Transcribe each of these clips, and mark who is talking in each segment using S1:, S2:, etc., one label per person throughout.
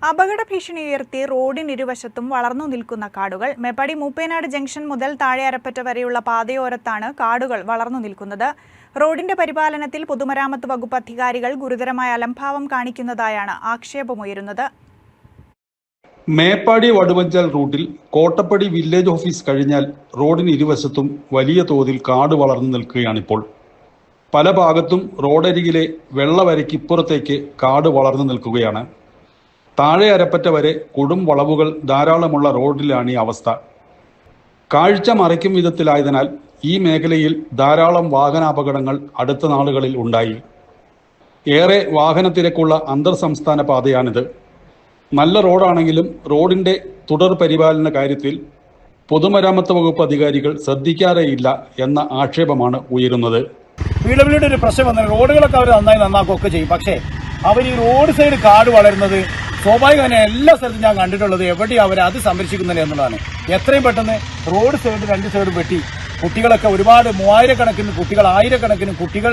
S1: അപകട ഭീഷണി ഉയർത്തി റോഡിനിരുവശത്തും വളർന്നു നിൽക്കുന്ന കാടുകൾ. മേപ്പാടി മൂപ്പേനാട് ജംഗ്ഷൻ മുതൽ താഴെ അരപ്പറ്റ വരെയുള്ള പാതയോരത്താണ് കാടുകൾ വളർന്നു നിൽക്കുന്നത്. റോഡിന്റെ പരിപാലനത്തിൽ പൊതുമരാമത്ത് വകുപ്പ് അധികാരികൾ ഗുരുതരമായ അലംഭാവം കാണിക്കുന്നതായാണ് ആക്ഷേപമുയരുന്നത്.
S2: മേപ്പാടി വടുവഞ്ചൽ റൂട്ടിൽ കോട്ടപ്പടി വില്ലേജ് ഓഫീസ് കഴിഞ്ഞാൽ റോഡിന് ഇരുവശത്തും വലിയ തോതിൽ കാട് വളർന്നു നിൽക്കുകയാണിപ്പോൾ. പല ഭാഗത്തും റോഡരികിലെ വെള്ളവരയ്ക്കിപ്പുറത്തേക്ക് കാട് വളർന്നു നിൽക്കുകയാണ്. താഴെ അരപ്പറ്റ വരെ കൊടും വളവുകൾ ധാരാളമുള്ള റോഡിലാണ് ഈ അവസ്ഥ. കാഴ്ച മറയ്ക്കും വിധത്തിലായതിനാൽ ഈ മേഖലയിൽ ധാരാളം വാഹനാപകടങ്ങൾ അടുത്ത നാളുകളിൽ ഉണ്ടായി. ഏറെ വാഹനത്തിരക്കുള്ള അന്തർ സംസ്ഥാന പാതയാണിത്. നല്ല റോഡാണെങ്കിലും റോഡിന്റെ തുടർ പരിപാലന കാര്യത്തിൽ പൊതുമരാമത്ത് വകുപ്പ് അധികാരികൾ ശ്രദ്ധിക്കാറേയില്ല എന്ന ആക്ഷേപമാണ് ഉയരുന്നത്.
S3: PWD ഒരു പ്രശ്നം വന്നാൽ റോഡുകളൊക്കെ അവർ നന്നായി നന്നാക്കുകയൊക്കെ ചെയ്യും. പക്ഷേ അവർ ഈ റോഡ് സൈഡ് കാട് വളരുന്നത് സ്വാഭാവികമായി എല്ലാ സ്ഥലത്തും ഞാൻ കണ്ടിട്ടുള്ളത് എവിടെ അവർ അത് സംരക്ഷിക്കുന്നില്ല എന്നുള്ളതാണ്. എത്രയും പെട്ടെന്ന് റോഡ് സൈഡ് രണ്ട് സൈഡും വെട്ടി കുട്ടികളൊക്കെ ഒരുപാട് 3000 കണക്കിന് കുട്ടികൾ 1000 കണക്കിന് കുട്ടികൾ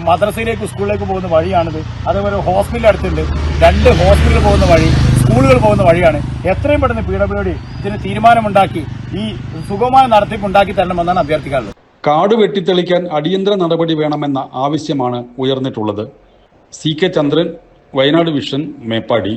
S3: മദ്രസയിലേക്ക് സ്കൂളിലേക്ക് പോകുന്ന വഴിയാണിത്. അതേപോലെ ഹോസ്പിറ്റൽ അടുത്തുണ്ട്, 2 ഹോസ്പിറ്റലിൽ പോകുന്ന വഴി, സ്കൂളുകൾ പോകുന്ന വഴിയാണ്. എത്രയും പെട്ടെന്ന് PWD ഇതിന് തീരുമാനമുണ്ടാക്കി ഈ സുഗമമായ നടത്തിപ്പുണ്ടാക്കി തരണമെന്നാണ് അഭ്യർത്ഥിക്കാറുള്ളത്.
S2: കാട് വെട്ടിത്തെളിക്കാൻ അടിയന്തര നടപടി വേണമെന്ന ആവശ്യമാണ് ഉയർന്നിട്ടുള്ളത്. CK ചന്ദ്രൻ, വയനാട് വിഷൻ, മേപ്പാടി.